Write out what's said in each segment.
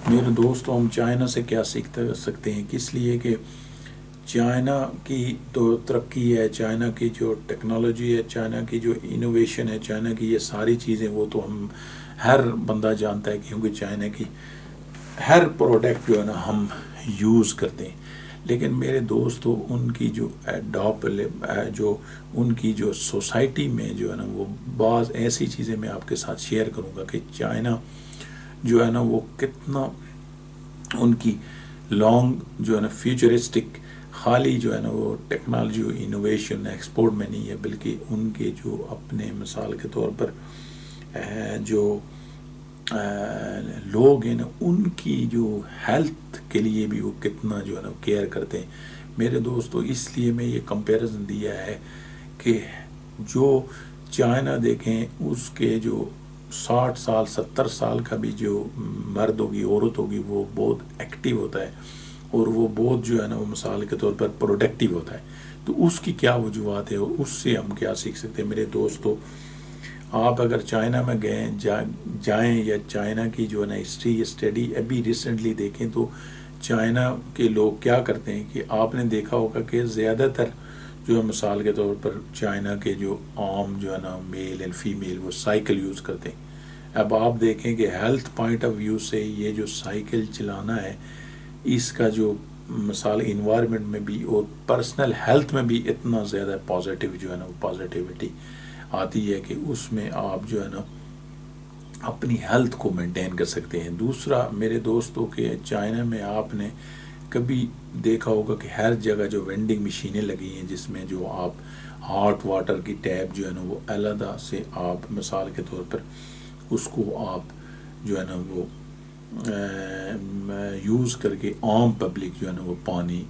میرے دوستوں، ہم چائنا سے کیا سیکھ سکتے ہیں؟ کس لیے کہ چائنا کی تو ترقی ہے، چائنا کی جو ٹیکنالوجی ہے، چائنا کی جو انوویشن ہے، چائنا کی یہ ساری چیزیں وہ تو ہم ہر بندہ جانتا ہے، کیونکہ چائنا کی ہر پروڈکٹ جو ہے نا ہم یوز کرتے ہیں۔ لیکن میرے دوستو، ان کی جو جو ان کی جو سوسائٹی میں جو ہے نا وہ بعض ایسی چیزیں میں آپ کے ساتھ شیئر کروں گا کہ چائنا جو ہے نا وہ کتنا ان کی لانگ جو ہے نا فیوچرسٹک، خالی جو ہے نا وہ ٹیکنالوجی انوویشن ایکسپورٹ میں نہیں ہے، بلکہ ان کے جو اپنے مثال کے طور پر جو لوگ ہیں نا ان کی جو ہیلتھ کے لیے بھی وہ کتنا جو ہے نا کیئر کرتے ہیں۔ میرے دوستو، اس لیے میں یہ کمپیریزن دیا ہے کہ جو چائنا دیکھیں، اس کے جو 60 سال 70 سال کا بھی جو مرد ہوگی، عورت ہوگی، وہ بہت ایکٹیو ہوتا ہے اور وہ بہت جو ہے نا وہ مثال کے طور پر پروڈکٹیو ہوتا ہے۔ تو اس کی کیا وجوہات ہے اور اس سے ہم کیا سیکھ سکتے ہیں؟ میرے دوستو، آپ اگر چائنا میں جائیں یا چائنا کی جو ہے نا ہسٹری اسٹڈی ابھی ریسنٹلی دیکھیں، تو چائنا کے لوگ کیا کرتے ہیں کہ آپ نے دیکھا ہوگا کہ زیادہ تر جو ہے مثال کے طور پر چائنا کے جو عام جو ہے نا میل اینڈ فیمیل وہ سائیکل یوز کرتے ہیں۔ اب آپ دیکھیں کہ ہیلتھ پوائنٹ آف ویو سے یہ جو سائیکل چلانا ہے، اس کا جو مثال انوائرمنٹ میں بھی اور پرسنل ہیلتھ میں بھی اتنا زیادہ پازیٹیو جو ہے نا وہ پازیٹیوٹی آتی ہے کہ اس میں آپ جو ہے نا اپنی ہیلتھ کو مینٹین کر سکتے ہیں۔ دوسرا میرے دوستوں کہ چائنا میں آپ نے کبھی دیکھا ہوگا کہ ہر جگہ جو وینڈنگ مشینیں لگی ہیں، جس میں جو آپ ہاٹ واٹر کی ٹیپ جو ہے نا وہ علیحدہ سے آپ مثال کے طور پر اس کو آپ جو ہے نا وہ یوز کر کے عام پبلک جو ہے نا وہ پانی،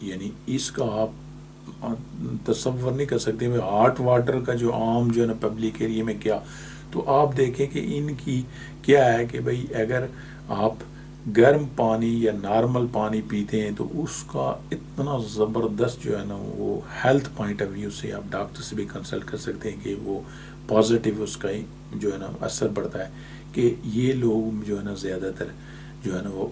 یعنی اس کا آپ تصور نہیں کر سکتے ہاٹ واٹر کا جو عام جو ہے نا پبلک ایریا میں کیا۔ تو آپ دیکھیں کہ ان کی کیا ہے کہ بھئی اگر آپ گرم پانی یا نارمل پانی پیتے ہیں تو اس کا اتنا زبردست جو ہے نا وہ ہیلتھ پوائنٹ آف ویو سے آپ ڈاکٹر سے بھی کنسلٹ کر سکتے ہیں کہ وہ پازیٹیو اس کا جو ہے نا اثر پڑتا ہے کہ یہ لوگ جو ہے نا زیادہ تر جو ہے نا وہ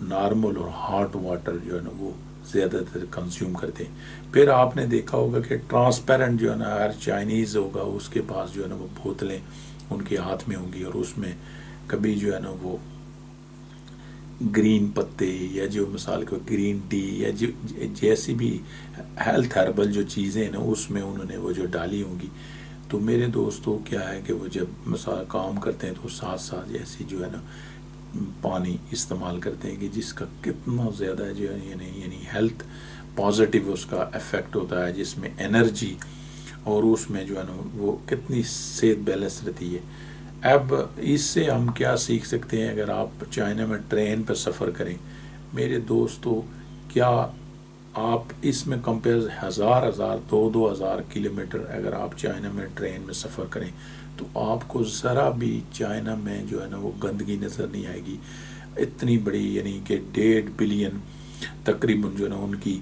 نارمل اور ہاٹ واٹر جو ہے نا وہ زیادہ تر کنزیوم کرتے ہیں۔ پھر آپ نے دیکھا ہوگا کہ ٹرانسپیرنٹ جو ہے نا ہر چائنیز ہوگا اس کے پاس جو ہے نا وہ بوتلیں ان کے ہاتھ میں ہوں گی، اور اس میں کبھی جو ہے نا وہ گرین پتے یا جو مثال کو گرین ٹی یا جو جیسی بھی ہیلتھ ہربل جو چیزیں ہیں نا اس میں انہوں نے وہ جو ڈالی ہوں گی۔ تو میرے دوستوں کیا ہے کہ وہ جب مثال کام کرتے ہیں تو ساتھ ساتھ ایسی جو ہے نا پانی استعمال کرتے ہیں کہ جس کا کتنا زیادہ جو ہے یعنی ہیلتھ پازیٹیو اس کا افیکٹ ہوتا ہے، جس میں انرجی اور اس میں جو ہے نا وہ کتنی صحت بیلنس رہتی ہے۔ اب اس سے ہم کیا سیکھ سکتے ہیں؟ اگر آپ چائنا میں ٹرین پر سفر کریں میرے دوستو، کیا آپ اس میں کمپیئر ہزار دو ہزار کلومیٹر اگر آپ چائنا میں ٹرین میں سفر کریں تو آپ کو ذرا بھی چائنا میں جو ہے نا وہ گندگی نظر نہیں آئے گی۔ اتنی بڑی یعنی کہ 1.5 بلین تقریباً جو ہے نا ان کی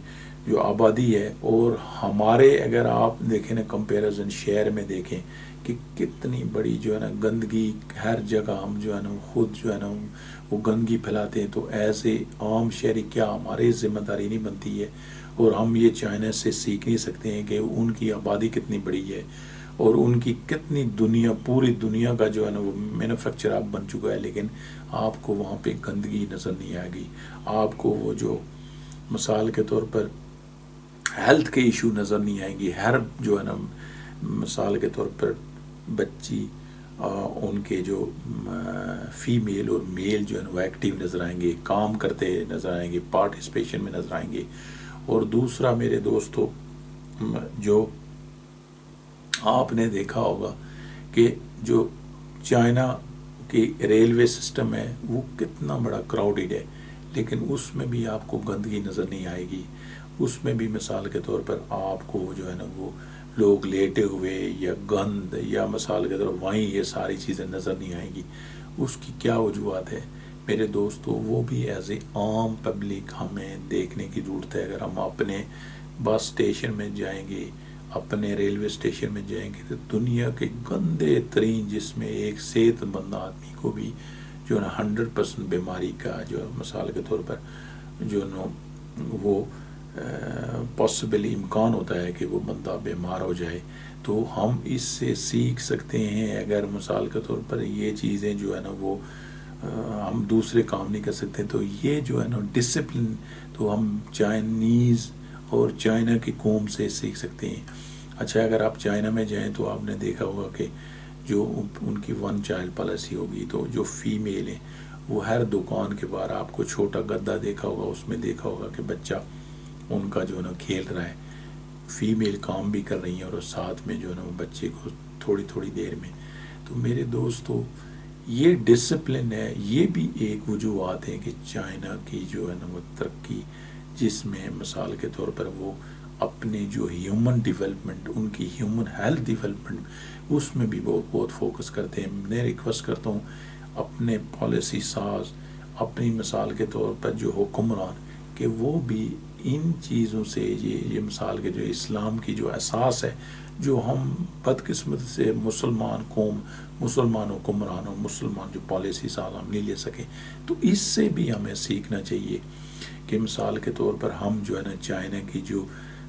جو آبادی ہے، اور ہمارے اگر آپ دیکھیں نا کمپیریزن شہر میں دیکھیں کہ کتنی بڑی جو ہے نا گندگی ہر جگہ، ہم جو ہے نا خود جو ہے نا وہ گندگی پھیلاتے ہیں۔ تو ایسے عام شہری کیا ہماری ذمہ داری نہیں بنتی ہے؟ اور ہم یہ چائنا سے سیکھ نہیں سکتے ہیں کہ ان کی آبادی کتنی بڑی ہے اور ان کی کتنی پوری دنیا کا جو ہے نا وہ مینوفیکچر اب بن چکا ہے، لیکن آپ کو وہاں پہ گندگی نظر نہیں آئے گی۔ آپ کو وہ جو مثال کے طور پر ہیلتھ کے ایشو نظر نہیں آئیں گی۔ ہر جو ہے نا مثال کے طور پر بچی ان کے جو فیمیل اور میل جو ہے نا وہ ایکٹیو نظر آئیں گے، کام کرتے نظر آئیں گے، پارٹیسپیشن میں نظر آئیں گے۔ اور دوسرا میرے دوستو، جو آپ نے دیکھا ہوگا کہ جو چائنا کی ریلوے سسٹم ہے وہ کتنا بڑا کراؤڈڈ ہے، لیکن اس میں بھی آپ کو گندگی نظر نہیں آئے گی۔ اس میں بھی مثال کے طور پر آپ کو جو ہے نا وہ لوگ لیٹے ہوئے یا گند یا مثال کے طور پر وہیں یہ ساری چیزیں نظر نہیں آئیں گی۔ اس کی کیا وجوہات ہے میرے دوستو؟ وہ بھی ایز اے عام پبلک ہمیں دیکھنے کی ضرورت ہے۔ اگر ہم اپنے بس اسٹیشن میں جائیں گے، اپنے ریلوے اسٹیشن میں جائیں گے، تو دنیا کے گندے ترین جس میں ایک صحت مند آدمی کو بھی جو ہے نا 100% بیماری کا جو ہے مثال کے طور پر جو ہے نا وہ پاسبلی امکان ہوتا ہے کہ وہ بندہ بیمار ہو جائے، تو ہم اس سے سیکھ سکتے ہیں. اگر مثال کے طور پر یہ چیزیں جو ہے نا وہ ہم دوسرے کام نہیں کر سکتے، تو یہ جو ہے نا ڈسپلن تو ہم چائنیز اور چائنا کی قوم سے سیکھ سکتے ہیں. اچھا، اگر آپ چائنا میں جائیں تو آپ نے دیکھا ہوگا کہ جو ان کی 1 چائلڈ پالیسی ہوگی، تو جو فیمیل ہیں وہ ہر دکان کے باہر آپ کو چھوٹا گدا دیکھا ہوگا، اس میں دیکھا ہوگا کہ بچہ ان کا جو ہے نا کھیل رہا ہے، فیمیل کام بھی کر رہی ہیں اور ساتھ میں جو ہے نا وہ بچے کو تھوڑی تھوڑی دیر میں. تو میرے دوستو، یہ ڈسپلن ہے، یہ بھی ایک وجوہات ہیں کہ چائنا کی جو ہے نا وہ ترقی، جس میں مثال کے طور پر وہ اپنے جو ہیومن ڈیولپمنٹ، ان کی ہیومن ہیلتھ ڈیولپمنٹ، اس میں بھی بہت فوکس کرتے ہیں. میں ریکویسٹ کرتا ہوں اپنے پالیسی ساز، اپنی مثال کے طور پر جو حکمران، کہ وہ بھی ان چیزوں سے یہ مثال کے جو اسلام کی جو اساس ہے، جو ہم بدقسمت سے مسلمان قوم، مسلمان حکمران اور مسلمان جو پالیسی ساز ہم نہیں لے سکے، تو اس سے بھی ہمیں سیکھنا چاہیے کہ مثال کے طور پر ہم جو ہے نا چائنا کی جو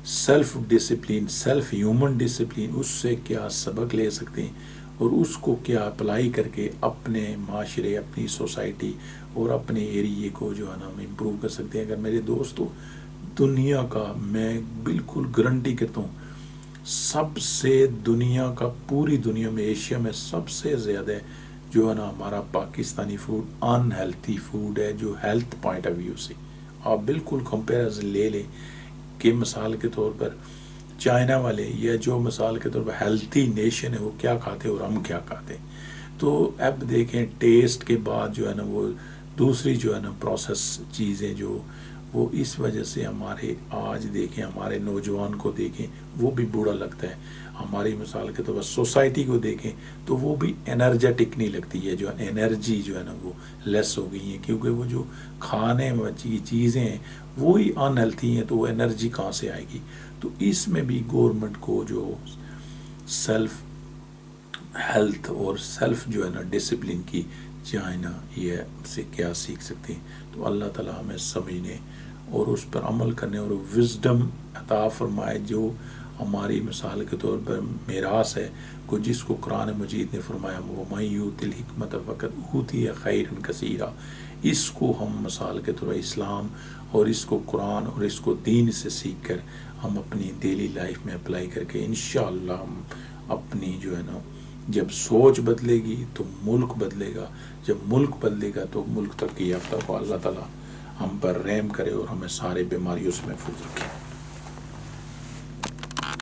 self discipline, self human discipline, اس سے کیا سبق لے سکتے ہیں اور اس کو کیا اپلائی کر کے اپنے معاشرے، اپنی سوسائٹی اور اپنے ایریے کو جو ہے نا ہم امپروو کر سکتے ہیں. اگر میرے دوستو، دنیا کا میں بالکل گارنٹی کرتا ہوں، سب سے دنیا کا، پوری دنیا میں، ایشیا میں سب سے زیادہ جو ہے نا ہمارا پاکستانی فوڈ ان ہیلتھی فوڈ ہے، جو ہیلتھ پوائنٹ آف ویو سے آپ بالکل کمپیریزن لے لیں کہ مثال کے طور پر چائنا والے یا جو مثال کے طور پر ہیلتھی نیشن ہے وہ کیا کھاتے اور ہم کیا کھاتے. تو اب دیکھیں ٹیسٹ کے بعد جو ہے نا وہ دوسری جو ہے نا پروسیس چیزیں جو وہ اس وجہ سے ہمارے آج دیکھیں ہمارے نوجوان کو دیکھیں وہ بھی بوڑھا لگتا ہے. ہماری مثال کے طور پر سوسائٹی کو دیکھیں تو وہ بھی انرجیٹک نہیں لگتی ہے، جو انرجی جو ہے نا وہ لیس ہو گئی ہیں، کیونکہ وہ جو کھانے کی چیزیں ہیں وہی ان ہیلتھی ہیں، تو وہ انرجی کہاں سے آئے گی. تو اس میں بھی گورنمنٹ کو جو سیلف ہیلتھ اور سیلف جو ہے نا ڈسپلن کی چائنا یہ سے کیا سیکھ سکتے ہیں. تو اللہ تعالیٰ ہمیں سمجھنے اور اس پر عمل کرنے اور وزڈم عطا فرمائے، جو ہماری مثال کے طور پر میراث ہے، کو جس کو قرآن مجید نے فرمایا وَمَن یُؤْتِ الْحِکْمَةَ فَقَدْ أُوتِیَ خَیْرًا کَثِیرًا. اس کو ہم مثال کے طور پر اسلام اور اس کو قرآن اور اس کو دین سے سیکھ کر ہم اپنی ڈیلی لائف میں اپلائی کر کے انشاءاللہ ہم اپنی جو ہے نا جب سوچ بدلے گی تو ملک بدلے گا، جب ملک بدلے گا تو ملک ترقی یافتہ کو اللہ تعالیٰ ہم پر رحم کرے اور ہمیں سارے بیماریوں سے محفوظ رکھے.